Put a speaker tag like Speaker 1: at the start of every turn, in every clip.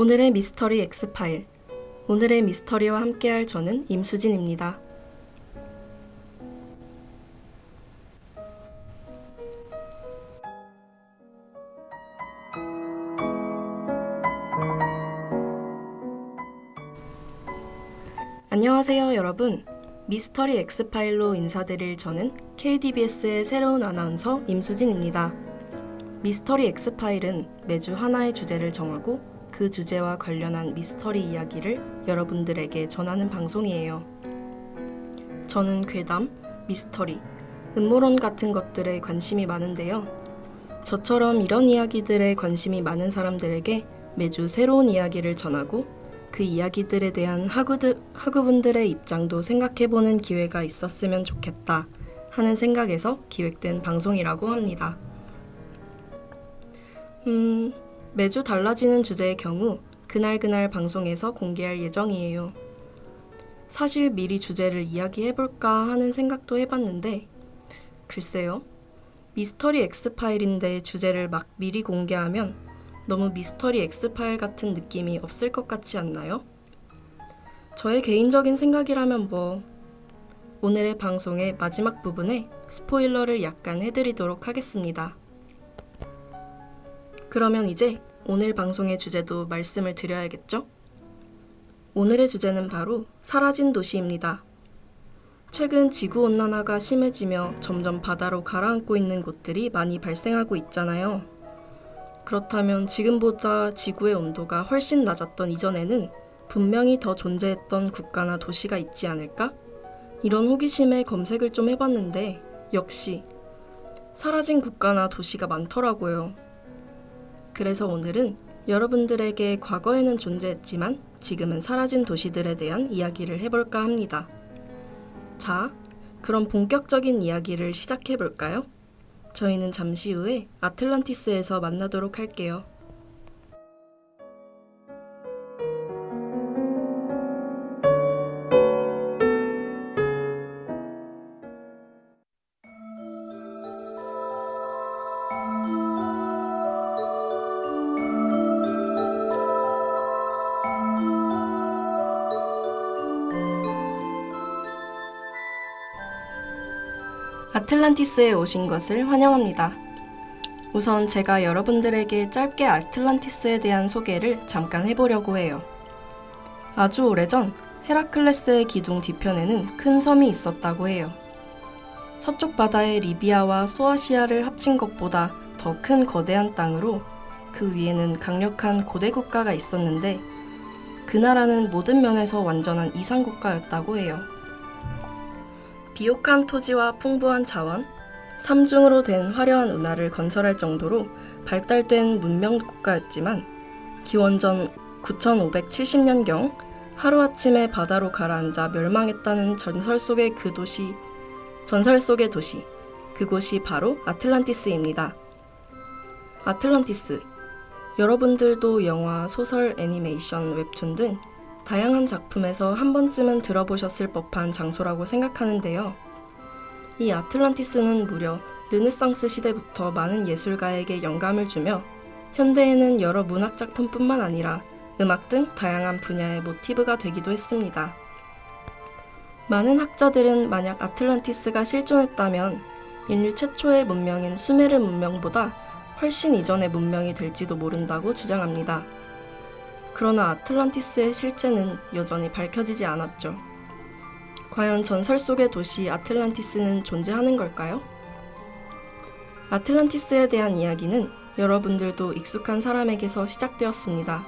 Speaker 1: 오늘의 미스터리 엑스파일. 오늘의 미스터리와 함께할 저는 임수진입니다. 안녕하세요, 여러분. 미스터리 엑스파일로 인사드릴 저는 KDBS의 새로운 아나운서 임수진입니다. 미스터리 엑스파일은 매주 하나의 주제를 정하고 그 주제와 관련한 미스터리 이야기를 여러분들에게 전하는 방송이에요. 저는 괴담, 미스터리, 음모론 같은 것들에 관심이 많은데요. 저처럼 이런 이야기들에 관심이 많은 사람들에게 매주 새로운 이야기를 전하고 그 이야기들에 대한 학우분들의 입장도 생각해보는 기회가 있었으면 좋겠다 하는 생각에서 기획된 방송이라고 합니다. 매주 달라지는 주제의 경우 그날 방송에서 공개할 예정이에요. 사실 미리 주제를 이야기해볼까 하는 생각도 해봤는데 글쎄요. 미스터리 엑스파일인데 주제를 막 미리 공개하면 너무 미스터리 엑스파일 같은 느낌이 없을 것 같지 않나요? 저의 개인적인 생각이라면 오늘의 방송의 마지막 부분에 스포일러를 약간 해드리도록 하겠습니다. 그러면 이제 오늘 방송의 주제도 말씀을 드려야겠죠? 오늘의 주제는 바로 사라진 도시입니다. 최근 지구온난화가 심해지며 점점 바다로 가라앉고 있는 곳들이 많이 발생하고 있잖아요. 그렇다면 지금보다 지구의 온도가 훨씬 낮았던 이전에는 분명히 더 존재했던 국가나 도시가 있지 않을까? 이런 호기심에 검색을 좀 해봤는데 역시 사라진 국가나 도시가 많더라고요. 그래서 오늘은 여러분들에게 과거에는 존재했지만 지금은 사라진 도시들에 대한 이야기를 해볼까 합니다. 자, 그럼 본격적인 이야기를 시작해볼까요? 저희는 잠시 후에 아틀란티스에서 만나도록 할게요. 아틀란티스에 오신 것을 환영합니다. 우선 제가 여러분들에게 짧게 아틀란티스에 대한 소개를 잠깐 해보려고 해요. 아주 오래전 헤라클레스의 기둥 뒤편에는 큰 섬이 있었다고 해요. 서쪽 바다의 리비아와 소아시아를 합친 것보다 더 큰 거대한 땅으로 그 위에는 강력한 고대 국가가 있었는데 그 나라는 모든 면에서 완전한 이상국가였다고 해요. 비옥한 토지와 풍부한 자원, 삼중으로 된 화려한 운하를 건설할 정도로 발달된 문명 국가였지만 기원전 9570년경 하루아침에 바다로 가라앉아 멸망했다는 전설 속의 도시, 그곳이 바로 아틀란티스입니다. 아틀란티스, 여러분들도 영화, 소설, 애니메이션, 웹툰 등 다양한 작품에서 한 번쯤은 들어보셨을 법한 장소라고 생각하는데요. 이 아틀란티스는 무려 르네상스 시대부터 많은 예술가에게 영감을 주며 현대에는 여러 문학작품뿐만 아니라 음악 등 다양한 분야의 모티브가 되기도 했습니다. 많은 학자들은 만약 아틀란티스가 실존했다면 인류 최초의 문명인 수메르 문명보다 훨씬 이전의 문명이 될지도 모른다고 주장합니다. 그러나 아틀란티스의 실체는 여전히 밝혀지지 않았죠. 과연 전설 속의 도시 아틀란티스는 존재하는 걸까요? 아틀란티스에 대한 이야기는 여러분들도 익숙한 사람에게서 시작되었습니다.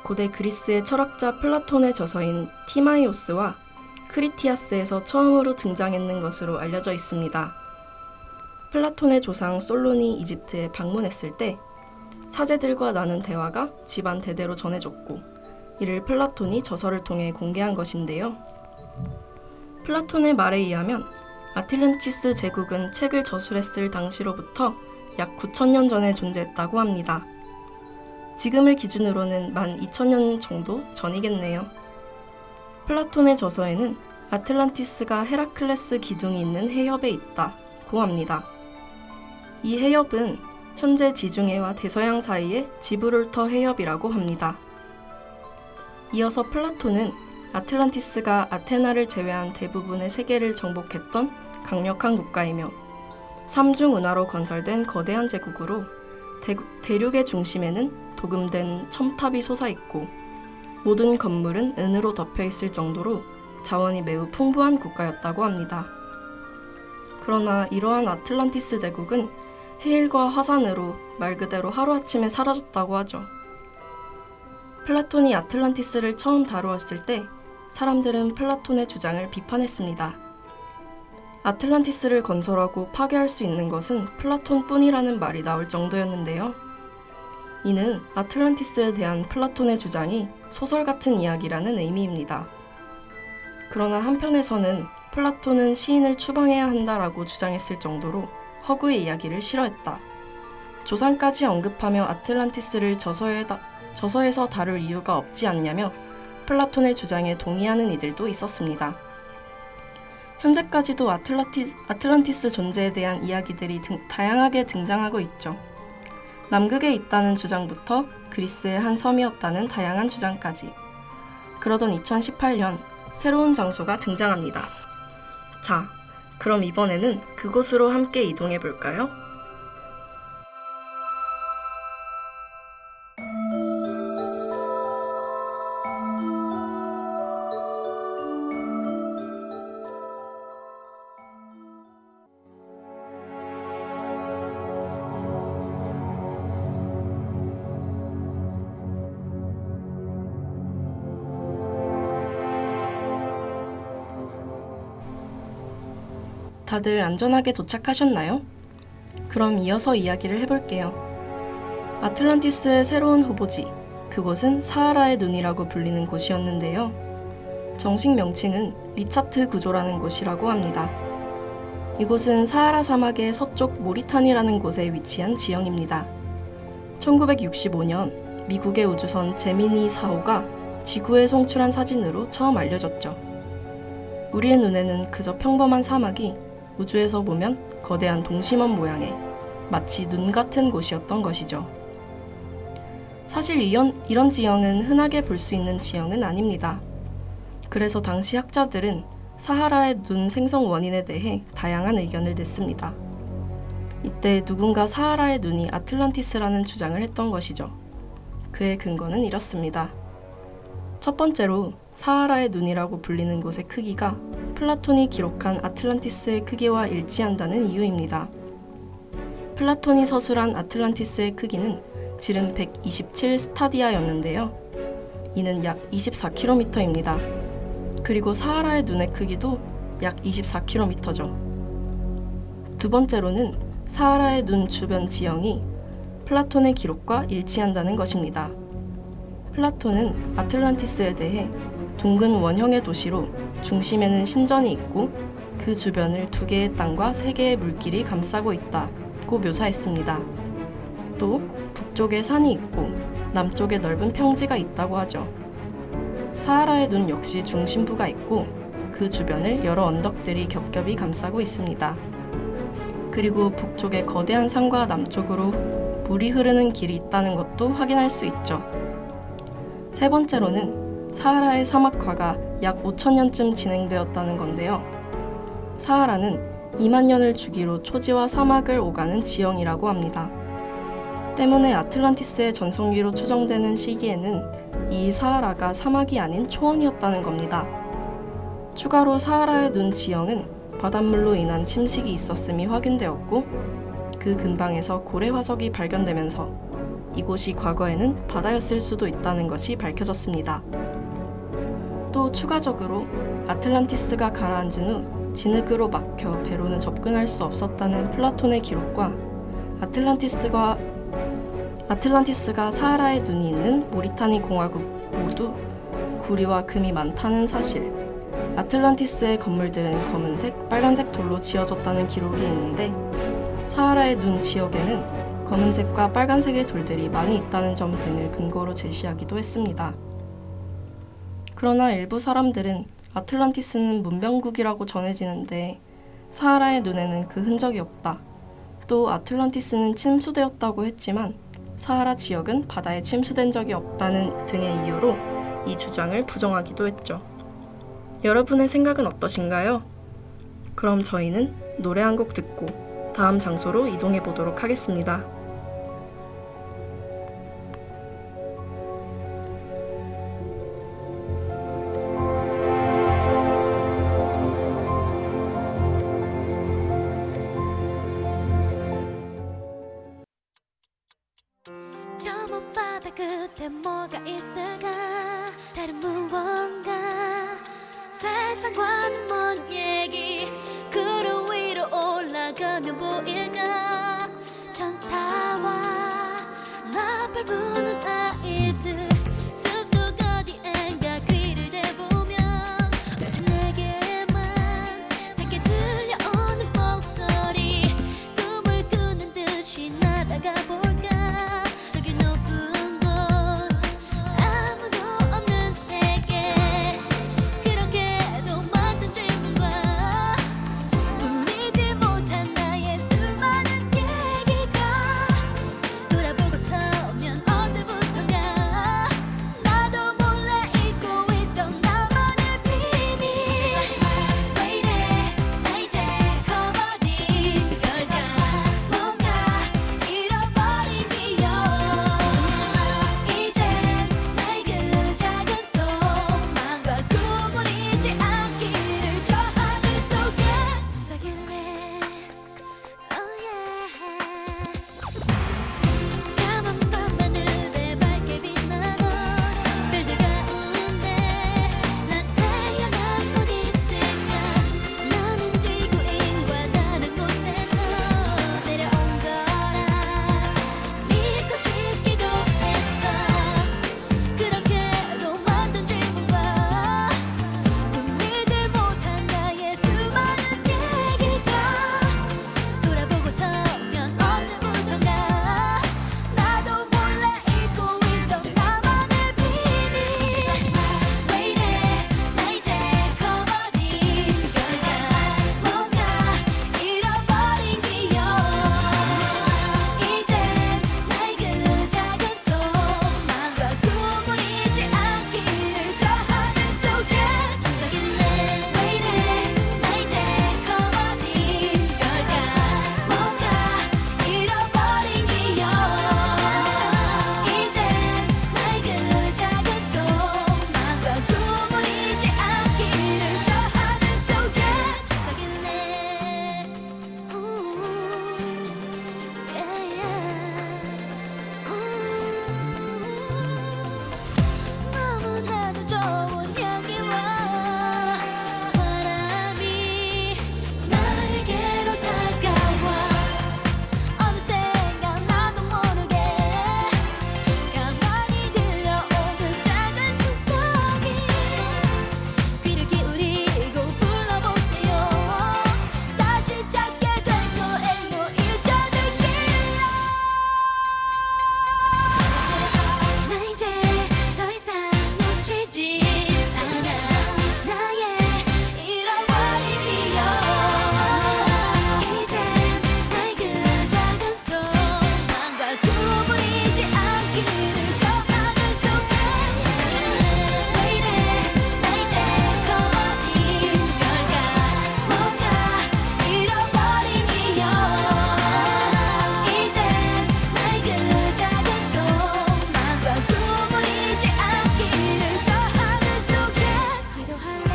Speaker 1: 고대 그리스의 철학자 플라톤의 저서인 티마이오스와 크리티아스에서 처음으로 등장했는 것으로 알려져 있습니다. 플라톤의 조상 솔론이 이집트에 방문했을 때 사제들과 나눈 대화가 집안 대대로 전해졌고 이를 플라톤이 저서를 통해 공개한 것인데요. 플라톤의 말에 의하면 아틀란티스 제국은 책을 저술했을 당시로부터 약 9,000년 전에 존재했다고 합니다. 지금을 기준으로는 12,000년 정도 전이겠네요. 플라톤의 저서에는 아틀란티스가 헤라클레스 기둥이 있는 해협에 있다고 합니다. 이 해협은 현재 지중해와 대서양 사이의 지브롤터 해협이라고 합니다. 이어서 플라톤은 아틀란티스가 아테나를 제외한 대부분의 세계를 정복했던 강력한 국가이며 삼중은하로 건설된 거대한 제국으로 대륙의 중심에는 도금된 첨탑이 솟아있고 모든 건물은 은으로 덮여있을 정도로 자원이 매우 풍부한 국가였다고 합니다. 그러나 이러한 아틀란티스 제국은 해일과 화산으로 말 그대로 하루아침에 사라졌다고 하죠. 플라톤이 아틀란티스를 처음 다루었을 때 사람들은 플라톤의 주장을 비판했습니다. 아틀란티스를 건설하고 파괴할 수 있는 것은 플라톤뿐이라는 말이 나올 정도였는데요. 이는 아틀란티스에 대한 플라톤의 주장이 소설 같은 이야기라는 의미입니다. 그러나 한편에서는 플라톤은 시인을 추방해야 한다라고 주장했을 정도로 허구의 이야기를 싫어했다. 조상까지 언급하며 아틀란티스를 저서에서 다룰 이유가 없지 않냐며 플라톤의 주장에 동의하는 이들도 있었습니다. 현재까지도 아틀란티스 존재에 대한 이야기들이 다양하게 등장하고 있죠. 남극에 있다는 주장부터 그리스의 한 섬이었다는 다양한 주장까지. 그러던 2018년 새로운 장소가 등장합니다. 자, 그럼 이번에는 그곳으로 함께 이동해 볼까요? 다들 안전하게 도착하셨나요? 그럼 이어서 이야기를 해볼게요. 아틀란티스의 새로운 후보지, 그곳은 사하라의 눈이라고 불리는 곳이었는데요. 정식 명칭은 리차트 구조라는 곳이라고 합니다. 이곳은 사하라 사막의 서쪽 모리타니라는 곳에 위치한 지형입니다. 1965년 미국의 우주선 제미니 4호가 지구에 송출한 사진으로 처음 알려졌죠. 우리의 눈에는 그저 평범한 사막이 우주에서 보면 거대한 동심원 모양의 마치 눈 같은 곳이었던 것이죠. 사실 이런 지형은 흔하게 볼 수 있는 지형은 아닙니다. 그래서 당시 학자들은 사하라의 눈 생성 원인에 대해 다양한 의견을 냈습니다. 이때 누군가 사하라의 눈이 아틀란티스라는 주장을 했던 것이죠. 그의 근거는 이렇습니다. 첫 번째로 사하라의 눈이라고 불리는 곳의 크기가 플라톤이 기록한 아틀란티스의 크기와 일치한다는 이유입니다. 플라톤이 서술한 아틀란티스의 크기는 지름 127 스타디아였는데요. 이는 약 24km입니다. 그리고 사하라의 눈의 크기도 약 24km죠. 두 번째로는 사하라의 눈 주변 지형이 플라톤의 기록과 일치한다는 것입니다. 플라톤은 아틀란티스에 대해 둥근 원형의 도시로 중심에는 신전이 있고 그 주변을 2개의 땅과 3개의 물길이 감싸고 있다고 묘사했습니다. 또 북쪽에 산이 있고 남쪽에 넓은 평지가 있다고 하죠. 사하라의 눈 역시 중심부가 있고 그 주변을 여러 언덕들이 겹겹이 감싸고 있습니다. 그리고 북쪽에 거대한 산과 남쪽으로 물이 흐르는 길이 있다는 것도 확인할 수 있죠. 세 번째로는 사하라의 사막화가 약 5,000년쯤 진행되었다는 건데요. 사하라는 2만 년을 주기로 초지와 사막을 오가는 지형이라고 합니다. 때문에 아틀란티스의 전성기로 추정되는 시기에는 이 사하라가 사막이 아닌 초원이었다는 겁니다. 추가로 사하라의 눈 지형은 바닷물로 인한 침식이 있었음이 확인되었고 그 근방에서 고래 화석이 발견되면서 이곳이 과거에는 바다였을 수도 있다는 것이 밝혀졌습니다. 또 추가적으로 아틀란티스가 가라앉은 후 진흙으로 막혀 배로는 접근할 수 없었다는 플라톤의 기록과 아틀란티스가 사하라의 눈이 있는 모리타니 공화국 모두 구리와 금이 많다는 사실, 아틀란티스의 건물들은 검은색, 빨간색 돌로 지어졌다는 기록이 있는데 사하라의 눈 지역에는 검은색과 빨간색의 돌들이 많이 있다는 점 등을 근거로 제시하기도 했습니다. 그러나 일부 사람들은 아틀란티스는 문명국이라고 전해지는데 사하라의 눈에는 그 흔적이 없다. 또 아틀란티스는 침수되었다고 했지만 사하라 지역은 바다에 침수된 적이 없다는 등의 이유로 이 주장을 부정하기도 했죠. 여러분의 생각은 어떠신가요? 그럼 저희는 노래 한 곡 듣고 다음 장소로 이동해 보도록 하겠습니다.
Speaker 2: 저 먼바다 끝에 뭐가 있을까? 다른 무언가 세상과는 먼 얘기 구름 위로 올라가면 보일까? 천사와 나팔 부는 아이들 숲속 어디엔가 귀를 대보면 오직 내게만 작게 들려오는 목소리 꿈을 꾸는 듯이 나다가 볼까? 저기 높은 곳 아무도 없는 세계 그렇게도 만든 질문과 우리지 못한 나의 수많은 얘기가 돌아보고 서면 언제부턴가 나도 몰래 잊고 있던 나만의 비밀 왜 이래 나 이제 커버린 걸까 뭔가 잃어버린 기억 이젠 나의 그 작은 소망과 꿈을 잊지 않기를 저 하늘 속에 속삭일래 oh yeah 까만 밤하늘에 밝게 빛나는 별들 가운데 난 태어난 곧 있을까 나는 지구인과 다른 곳에서 내려온 거라 믿고 싶기도 했어 그렇게도 만든 질문과 울리지 못한 나의 수많은 얘기가 돌아보고 서면 언제부턴가 나도 몰래 잊고 있던 나만의 비밀 왜 이래 나 이제 커버린 걸까 뭔가 잃어버린 기억 이젠 나의 그 작은 소망과 꿈을 잊지 않기를 저 하늘 속에 속삭일래 왜 이래 나 이제 커버린 걸까 뭔가 잃어버린 기억 이젠 나의 그 작은 소망과 꿈을 잊지 않기를 저 하늘 속에 속삭일래 너무나도 좋은 향기와 바람이 나에게로 다가와 어느샌가 나도 모르게 가만히 들려오는 작은 숨소리 귀를 기울이고 불러보세요 다시 찾게 될 거예요 잊어줄게요 나 이제 더 이상 놓치지 않아 나의 잃어버린 기억 이젠 나의 그 작은 소망과 꿈을 잊지 않기를 저 하늘 속에 속삭일래 왜 이래 나 이제 커버린 걸까 뭔가 잃어버린 기억 이젠 나의 그 작은 소망과 꿈을 잊지 않기를 저 하늘 속에 기도할래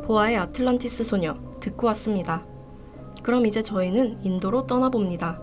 Speaker 1: 보아의 아틀란티스 소녀 듣고 왔습니다. 그럼 이제 저희는 인도로 떠나봅니다.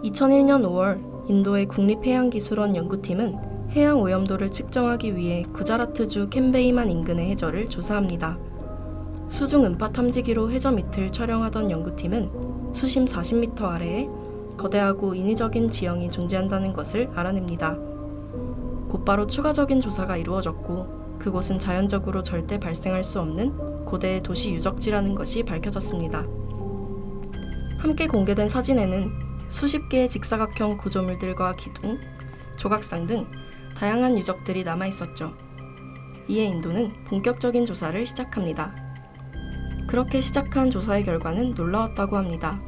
Speaker 1: 2001년 5월 인도의 국립해양기술원 연구팀은 해양 오염도를 측정하기 위해 구자라트주 캔베이만 인근의 해저를 조사합니다. 수중 음파 탐지기로 해저 밑을 촬영하던 연구팀은 수심 40m 아래에 거대하고 인위적인 지형이 존재한다는 것을 알아냅니다. 곧바로 추가적인 조사가 이루어졌고 그곳은 자연적으로 절대 발생할 수 없는 고대 도시 유적지라는 것이 밝혀졌습니다. 함께 공개된 사진에는 수십 개의 직사각형 구조물들과 기둥, 조각상 등 다양한 유적들이 남아 있었죠. 이에 인도는 본격적인 조사를 시작합니다. 그렇게 시작한 조사의 결과는 놀라웠다고 합니다.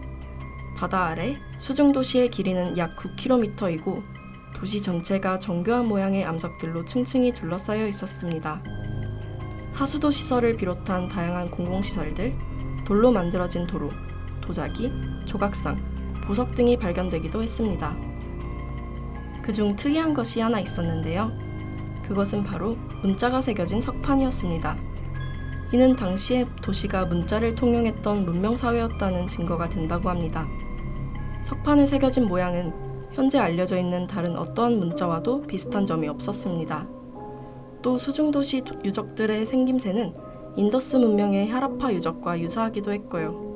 Speaker 1: 바다 아래 수중 도시의 길이는 약 9km이고 도시 전체가 정교한 모양의 암석들로 층층이 둘러싸여 있었습니다. 하수도 시설을 비롯한 다양한 공공시설들, 돌로 만들어진 도로, 도자기, 조각상, 보석 등이 발견되기도 했습니다. 그중 특이한 것이 하나 있었는데요. 그것은 바로 문자가 새겨진 석판이었습니다. 이는 당시의 도시가 문자를 통용했던 문명사회였다는 증거가 된다고 합니다. 석판에 새겨진 모양은 현재 알려져 있는 다른 어떠한 문자와도 비슷한 점이 없었습니다. 또 수중도시 유적들의 생김새는 인더스 문명의 하라파 유적과 유사하기도 했고요.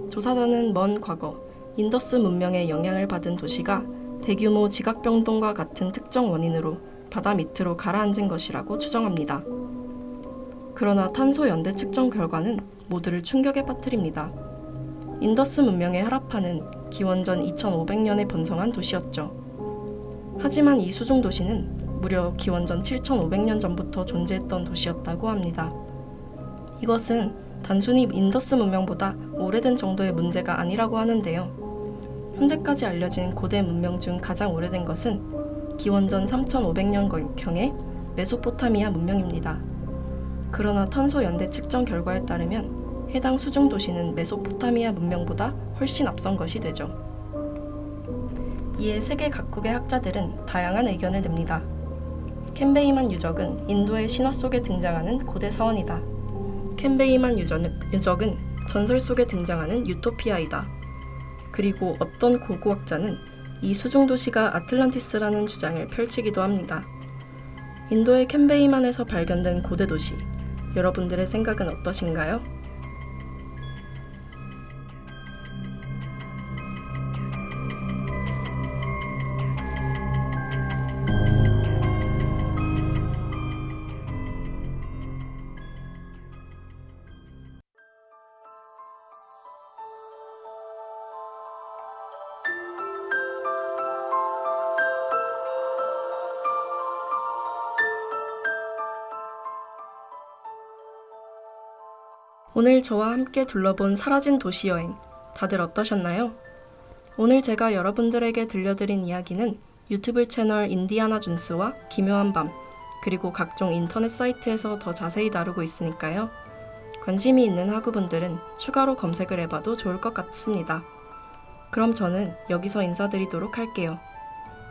Speaker 1: 조사단은 먼 과거 인더스 문명의 영향을 받은 도시가 대규모 지각병동과 같은 특정 원인으로 바다 밑으로 가라앉은 것이라고 추정합니다. 그러나 탄소 연대 측정 결과는 모두를 충격에 빠뜨립니다. 인더스 문명의 하라파는 기원전 2500년에 번성한 도시였죠. 하지만 이 수중 도시는 무려 기원전 7500년 전부터 존재했던 도시였다고 합니다. 이것은 단순히 인더스 문명보다 오래된 정도의 문제가 아니라고 하는데요. 현재까지 알려진 고대 문명 중 가장 오래된 것은 기원전 3500년경의 메소포타미아 문명입니다. 그러나 탄소 연대 측정 결과에 따르면 해당 수중 도시는 메소포타미아 문명보다 훨씬 앞선 것이 되죠. 이에 세계 각국의 학자들은 다양한 의견을 냅니다. 캔베이만 유적은 인도의 신화 속에 등장하는 고대 사원이다. 캔베이만 유적은 전설 속에 등장하는 유토피아이다. 그리고 어떤 고고학자는 이 수중 도시가 아틀란티스라는 주장을 펼치기도 합니다. 인도의 캔베이만에서 발견된 고대 도시, 여러분들의 생각은 어떠신가요? 오늘 저와 함께 둘러본 사라진 도시 여행, 다들 어떠셨나요? 오늘 제가 여러분들에게 들려드린 이야기는 유튜브 채널 인디아나 존스와 기묘한 밤, 그리고 각종 인터넷 사이트에서 더 자세히 다루고 있으니까요. 관심이 있는 학우분들은 추가로 검색을 해봐도 좋을 것 같습니다. 그럼 저는 여기서 인사드리도록 할게요.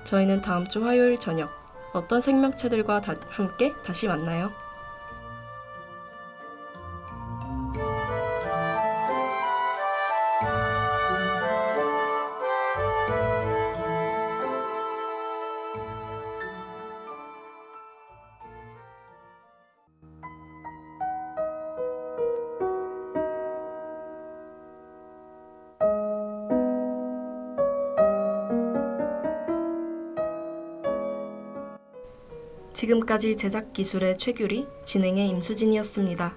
Speaker 1: 저희는 다음 주 화요일 저녁 어떤 생명체들과 함께 다시 만나요. 지금까지 제작 기술의 최규리, 진행의 임수진이었습니다.